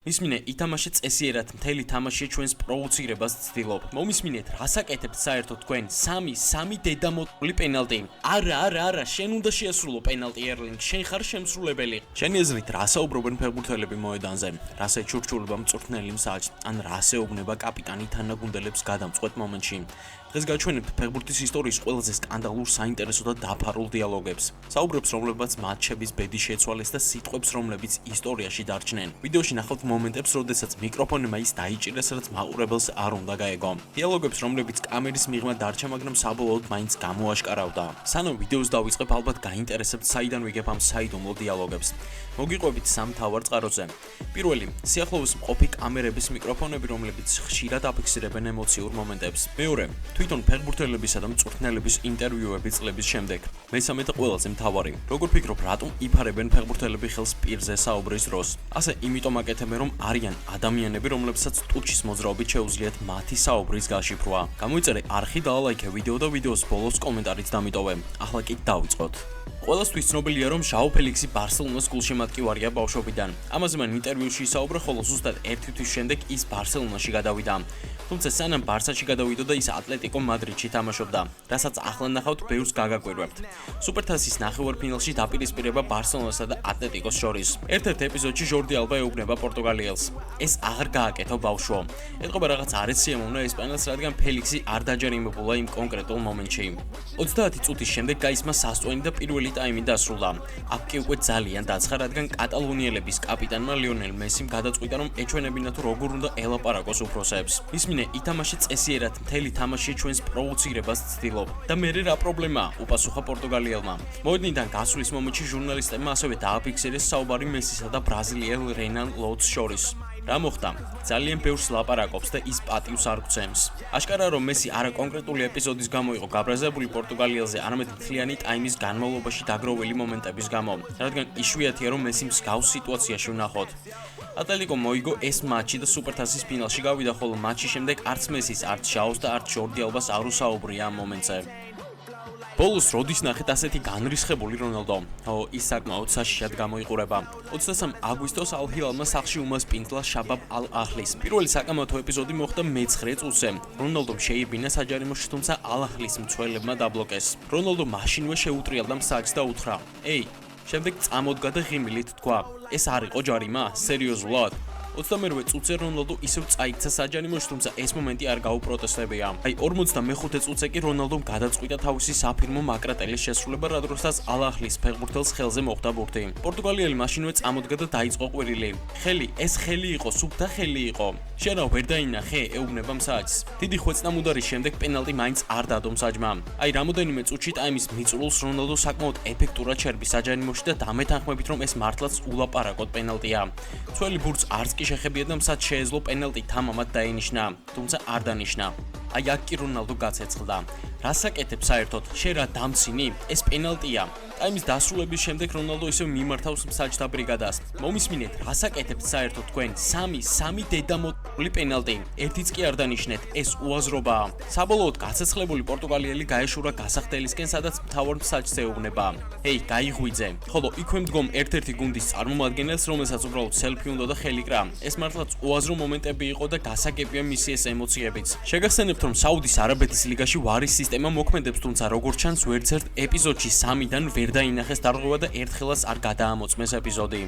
მისმინე ითამაშე წესიერად მთელი თამაში ჩვენს პროვოცირებას ცდილობ. მომისმინეთ, რასაკეთებთ საერთოდ თქვენ? 3 დედამოწული პენალტი. არა, შენ უნდა შეასრულო პენალტი ერლინგ, შენ ხარ შემსრულებელი. შენი აზრით რასაუბრობენ ფეხბურთელები მოედანზე? რასა ჩურჩულება მწვრთნელი მსაჯს, ან რასეუბნება კაპიტანი თანაგუნდელებს გადამწყვეტ მომენტში? დღეს გაჩვენებთ ფეხბურთის ისტორიის ყველაზე სკანდალურ, საინტერესო და დაფარულ დიალოგებს. საუბრებს, რომლებიც მატჩების ბედი შეცვალეს და სიტყვებს, რომლებიც ისტორიაში დარჩნენ. ვიდეოში ნახავთ მომენტებს, როდესაც მიკროფონმა ის დაიჭირეს, რაც მაყურებელს არ უნდა გაეგო. დიალოგებს, რომლებიც კამერის მიღმა დარჩა, მაგრამ საბოლოოდ მაინც გამოაშკარავდა. სანამ ვიდეოს დავიწყებ, ალბათ გაინტერესებთ, საიდან ვიგებ ამ საიდუმლო დიალოგებს. მოგიყვებით სამ მთავარ წყაროზე. პირველი, სიახლოვეს მყოფი კამერების მიკროფონები, რომლებიც ხშირად აფიქსირებენ ემოციურ მომენტებს. მეორე, თვითონ ფეხბურთელებისა და მწვრთნელების ინტერვიუები წლების შემდეგ. მესამე და ყველაზე მთავარი, როგორ ფიქრობ, რატომ იფარებენ ფეხბურთელები ხელს პირზე საუბრის დროს? ასე იმიტომ აკეთებენ, რომ არიან ადამიანები, რომლებსაც ტუჩის მოძრაობით შეუძლიათ მათი საუბრის გაშიფრვა. გამოიწერე არხი და ლაიქე ვიდეო და ვიდეოს ბოლოს კომენტარიც დამიტოვე. ახლა კი დავიწყოთ. ყველასთვის ცნობილია, რომ ჟაო ფელიქსი ბარსელონას გულშემატკივარია ბავშვობიდან. ამაზე მან ინტერვიუში ისაუბრა, ხოლო ზუსტად 1 თვის შემდეგ ის ბარსელონაში გადავიდა. თუმცა სანამ ბარსაში გადავიდოდა, ის ატლეტიკო მადრიდში თამაშობდა, რასაც ახლა ნახავთ, ბევრს გაგაკვირვებთ. სუპერთასის ნახევარფინალში დაპირისპირება ბარსელონასა და ატლეტიკოს შორის. ერთ-ერთ ეპიზოდში ჟორდი ალბა ეუბნება პორტუგალიელს. ეს აღარ გააკეთო ბავშვო. ეთყობა რაღაც არ ეცემონა ესპანელს, რადგან ფელიქსი არ დაჯერიმებულა იმ კონკრეტულ მომენტში. 30 წუთის შემდეგ გაისმა სასწვენი და პირველი ტაიმი დასრულდა. აქ კი უკვე ძალიან დაცხა, რადგან კატალონიელების კაპიტანმა ლიონელ მესიმ გადაწყვიტა, რომ ეჩვენებინა თუ როგორ უნდა ელაპარაკოს უფროსებს. მისმინე ითამაშე წესიერად მთელი თამაში ჩვენს პროვოცირებას ცდილობ. და მერე რა პრობლემაა? უპასუხა პორტუგალიელმა. მოედნიდან გასვლის მომენტში ჟურნალისტებმა ასევე დააფიქსირეს საუბარი მესისა და ბრაზილიელ რენან ლოუდს შორის. რა მოხდა? ძალიან ბევრს ლაპარაკობს და ის პატივს არ გვცემს. აშკარაა, რომ მესი არა კონკრეტული ეპიზოდის გამო იყო გაბრაზებული პორტუგალიელზე, არამედ მთლიანი ტაიმის განმავლობაში დაგროვილი მომენტების გამო, რადგან იშვიათია, რომ მესი მსგავს სიტუაციაში ვნახოთ. ატლეტიკო მოიგო ეს მატჩი და სუპერთასის ფინალში გავიდა, ხოლო მატჩის შემდეგ არც მესის, არც ჟაოს და არც ჟორდი ალბას არ უსაუბრია ამ მომენტზე. ბოლოს როდის ნახეთ ასეთი განრისხებული რონალდო? ის საკმაოდ საშიშად გამოიყურება. 23 აგვისტოს ალ-ჰილალმა სახლში უმასპინძლა შაბაბ ალ-ახლის. პირველი საკამათო ეპიზოდი მოხდა მე-9 წუთზე. რონალდომ შეიბინა საჯარიმოში, თუმცა ალ-ახლის მცველებმა დაბლოკეს. რონალდო მაშინვე შეუტრიალდა მსაჯს და უთხრა: „ეი, შემდეგ წამოდგა და ღიმილით თქვა. ეს არ იყო ჯარიმა? სერიოზულად?“ 28 წუთზე რონალდო ისევ წაიქცა საჯარიმოში, თუმცა ეს მომენტი არ გაუპროტესტებია. 45 წუთზე კი რონალდომ გადაწყვიტა თავისი საფირმო მაკრატელის შესრულება, რა დროსაც ალ-ახლის ფეხბურთელს ხელზე მოხვდა ბურთი. პორტუგალიელი მაშინვე წამოდგა და დაიწყო ყვირილი. „ხელი, ეს ხელი იყო, სუფთა ხელი იყო. შენ რა ვერ დაინახე?“ ეუბნება მსაჯს. დიდი ხვეწნამუდარის შემდეგ პენალტი მაინც არ დადო მსაჯმა. რამოდენიმე წუთში ტაიმის მიწურულს რონალდო საკმაოდ ეფექტურად შერბის საჯარიმოში და დამეთანხმებით, რომ ეს მართლაც ულაპარაკოდ პენალტია. მცველი ბურთს არც კი შეხებია და მსაჯს შეეძლო პენალტი თამამად დაენიშნა, თუმცა არ დანიშნა. აქ კი რონალდო გაცეცხლდა. რასაკეთებ საერთოდ? შენ რა დამცინი? ეს პენალტია. ტაიმის დასრულების შემდეგ რონალდო ისევ მიმართავს მსაჯთა ბრიგადას. მომისმინეთ, რასაკეთებთ საერთოდ თქვენ? 3 დედამოწული პენალტი. ერთიც კი არ დანიშნეთ. ეს უაზრობაა. საბოლოოდ გაცეცხლებული პორტუგალიელი გაეშურა გასახდელისკენ, სადაც მთავარ მსაჯს ეუბნება. „ჰეი, გაიღვიძე!“ ხოლო იქვე მდგომ ერთ-ერთი გუნდის წარმომადგენელს, რომელსაც უბრალოდ სელფი უნდა და ხელი კრა. ეს მართლაც უაზრო მომენტები იყო და გასაგებია მისი ეს ემოციებიც. შეგახსენებთ, რომ საუდის არაბეთის ლიგაში ვარის სისტემა მოქმედებს, თუმცა როგორც ჩანს, ვერცერთ ეპიზოდში 3-დან ვერ დაინახეს დარღვევა და ერთხელაც არ გადაამოწმეს ეპიზოდი.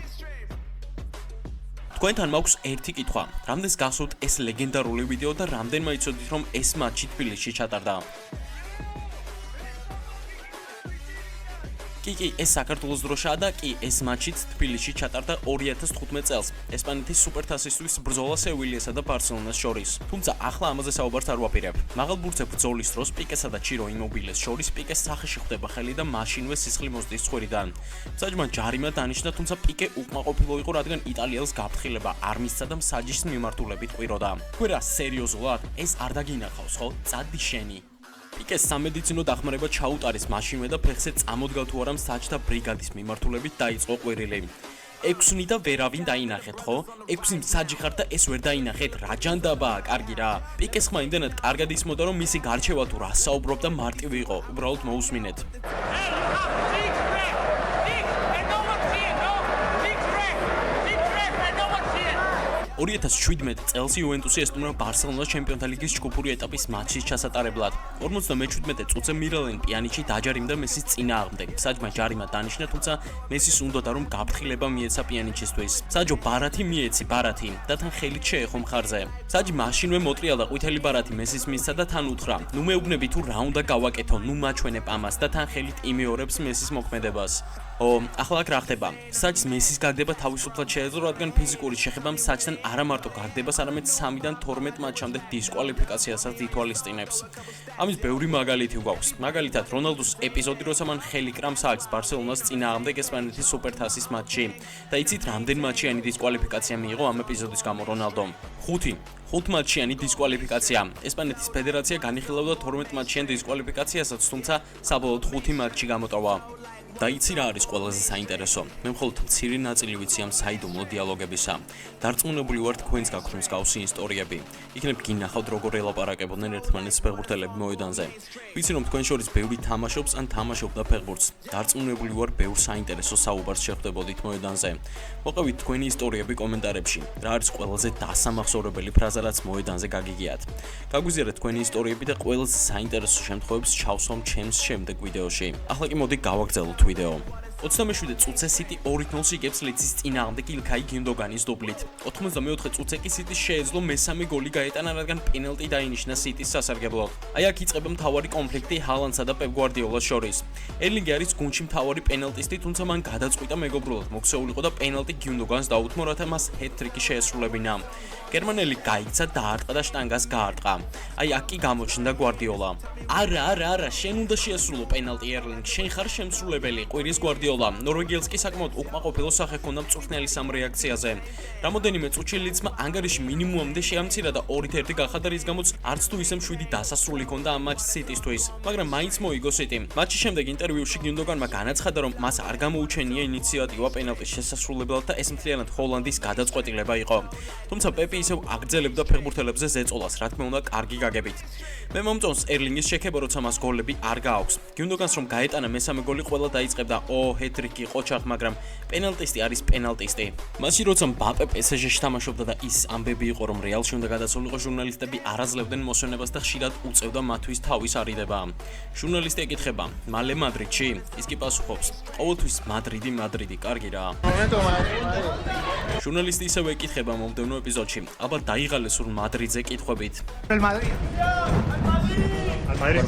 თქვენთან მაქვს ერთი კითხვა. რამდენს გახსოვთ ეს ლეგენდარული ვიდეო და რამდენმა იცოდით, რომ ეს მატჩი თბილისში ჩატარდა? კი, ეს საქართველოს დროშაა და კი, ეს მატჩიც თბილისში ჩატარდა 2015 წელს. ესპანეთის სუპერთასისთვის ბრძოლა სევილიასა და ბარსელონას შორის. თუმცა ახლა ამაზე საუბარს არ ვაპირებ. მაღალ ბურთზე ბრძოლის დროს პიკესა და ჩირო იმობილეს შორის პიკეს სახეში ხვდება ხელი და მაშინვე სისხლი მოსდის ცხვირიდან. მსაჯმა ჯარიმა დანიშნა, თუმცა პიკე უკმაყოფილო იყო, რადგან იტალიელს გაფრთხილება არ მისცა და მსაჯის მიმართულებით ყვიროდა. „რა, სერიოზულად? ეს არ დაგინახავს ხო? წადი შენი!“ პიკეს სამედიცინო დახმარება ჩაუტარეს მაშინვე და ფეხზე წამოდგა თუ არა მსაჯთა ბრიგადის მიმართულებით დაიწყო ყვირილი. 6 და ვერავინ დაინახეთ ხო? 6 მსაჯი ხარ და ეს ვერ დაინახეთ? რა ჯანდაბაა, კარგი რა. პიკეს ხმა იმდენად კარგად ისმოდა, რომ მისი გარჩევა თუ რა საუბრობდა მარტივი იყო. უბრალოდ მოусმინეთ. 2017 წელს იუვენტუსი ესტუმრა ბარსელონას ჩემპიონთა ლიგის ჯგუფური ეტაპის მატჩის ჩასატარებლად. 57 წუთზე მირალენ პიანიჩი დაჯარიმდა მესის წინააღმდეგ. საჯმა ჯარიმა დანიშნა, თუმცა მესის უნდოდა რომ გაფრთხილება მიეცა პიანიჩისთვის. საჯო ბარათი მიეცი ბარათი და თან ხელით შეეხო მხარზე. საჯი მაშინვე მოტრიალდა ყვითელი ბარათი მესის მისცა და თან უთხრა: "ნუ მეუბნები თუ რა უნდა გავაკეთო, ნუ მაჩვენებ ამას" და თან ხელით იმეორებს მესის მოქმედებას. ახლა აქ რა ხდება? საჯს მესის გაგდება თავისუფლად შეეძლო, რადგან ფიზიკური შეხებამ საჯთან არა მარტო გაგდებას, არამედ 3-დან 12 მატჩამდე დისკვალიფიკაციასაც ითვალისწინებს. ამის ბევრი მაგალითი გვაქვს. მაგალითად, რონალდუს ეპიზოდი, როცა მან ხელი კრამ საჯს ბარსელონას წინააღმდეგ ესპანეთის სუპერთასის მატჩში. და იცით, რამდენი მატჩიანი დისკვალიფიკაცია მიიღო ამ ეპიზოდის გამო რონალდომ? 5 მატჩიანი დისკვალიფიკაცია. ესპანეთის ფედერაცია განიხილავდა 12 მატჩიან დისკვალიფიკაციასაც, თუმცა საბოლოოდ 5 მატჩი გამოტოვა. და იცი რა არის ყველაზე საინტერესო? მე მხოლოდ მცირე ნაწილი ვიცი ამ საიდუმლო დიალოგებისა. დარწმუნებული ვარ, თქვენს გაქვთ მსგავსი ისტორიები. იქნებ გინახავთ, როგორ ელაპარაკებოდნენ ერთმანეთს ფეხბურთელები მოედანზე. ვიცი რომ თქვენ შორის ბევრი თამაშობს ან თამაშობდა ფეხბურთს. დარწმუნებული ვარ, ბევრ საინტერესო საუბარს შეხვდებოდით მოედანზე. მოყევით თქვენი ისტორიები კომენტარებში. რა არის ყველაზე დასამახსოვრებელი ფრაზა, რაც მოედანზე გაგიგიათ? გაგვიზიარეთ თქვენი ისტორიები და ყველაზე საინტერესო შემთხვევებს ჩავსვამ ჩემს შემდეგ ვიდეოში. ახლა კი მოდი გავაგრძელოთ ვიდეო. 27 წუთზე სიტი 2-0 იგებს ლეცის წინააღმდეგ ილქაი გინდოგანის დუბლით. 84 წუთზე კი სიტის შეეძლო მესამე გოლი გაეტანა, რადგან პენალტი დაინიშნა სიტის სასარგებლოდ. აი აქ იწყება მთავარი კონფლიქტი ჰალანდსა და პეპ გვარდიოლას შორის. ერლინგი არის გუნდში მთავარი პენალტისტი, თუმცა მან გადაწყვიტა მეგობრულად მოქცეულიყო და პენალტი გინდოგანს დაუთმო, რათა მას ჰეტ-ტრიკი შეესრულებინა. გერმანელი გაიქცა, დაარტყა და შტანგას გაარტყა. აი აქ კი გამოჩნდა გვარდიოლა. არა, შენ უნდა შეესრულო პენალტი ერლინგ, შენ ხარ შემსრულებელი, ყვირის გვარდიოლა. ნორვეგიელს კი საკმაოდ უკმაყოფილო სახე ჰქონდა მწვრთნელის ამ რეაქციაზე. რამოდენიმე წუთში ლიდსმა ანგარიში მინიმუმამდე შეამცირა და 2-1 გახადა, რის გამოც არც თუ ისე 7 დასასრული ჰქონდა ამ მატჩს სიტისთვის. მაგრამ მაინც მოიგო სიტი. მატჩის შემდეგ ინტერვიუში გინდოგანმა განაცხადა, რომ მას არ გამოუჩენია ინიციატივა პენალტის შესასრულებლად და ეს მთლიანად ჰოლანდის გადაწყვეტილება იყო. თუმცა პეპი ისევ აგრძელებდა ფეხბურთელებზე ზეწოლას, რა თქმა უნდა, კარგი გაგებით. მე მომწონს ერლინგის შექება, როცა მას გოლები არ გააქვს. გინდოგანს რომ გაეტანა მესამე გოლი, ყველა დაიწყებდა ჰეტ-ტრიკი ყოჩახ, მაგრამ პენალტისტი არის პენალტისტი. მასში როცა მბაპე PSG-ში თამაშობდა და ის ამბები იყო, რომ რეალში უნდა გადასულიყო, ჟურნალისტები არ აძლევდნენ მოსვენებას და ხშირად უწევდა მათთვის თავის არიდება. ჟურნალისტი ეკითხება: "მალე მადრიდში?" ის კი პასუხობს: "ყოველთვის მადრიდი, კარგი რა." ჟურნალისტი ისევ ეკითხება მომდევნო ეპიზოდში: "ალბათ დაიღალე სულ მადრიდზე კითხვებით?" El Madrid. Al Madrid.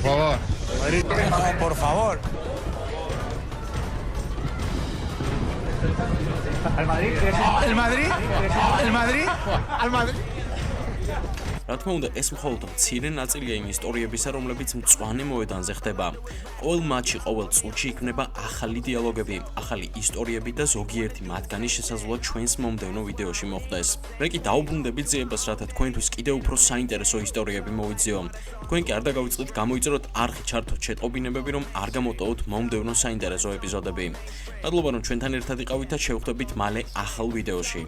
Por favor. Al Madrid. El Madrid. რა თქმა უნდა, ეს მხოლოდ მცირე ნაწილია იმ ისტორიებისა, რომლებიც მწვანე მოედანზე ხდება. ყოველ მატჩში, ყოველ წუთში იქნება ახალი დიალოგები, ახალი ისტორიები და ზოგიერთი მათგანი შესაძლოა ჩვენს მომდევნო ვიდეოში მოხვდეს. მე კი დაუბრუნდებით ძიებას, რათა თქვენთვის კიდევ უფრო საინტერესო ისტორიები მოვიძიო. თქვენ კი არ დაგავიწყდით გამოიწეროთ არხი, ჩართოთ შეტყობინებები, რომ არ გამოტოვოთ მომდევნო საინტერესო ეპიზოდები. მადლობა, რომ ჩვენთან ერთად იყავით და შევხვდებით მალე ახალ ვიდეოში.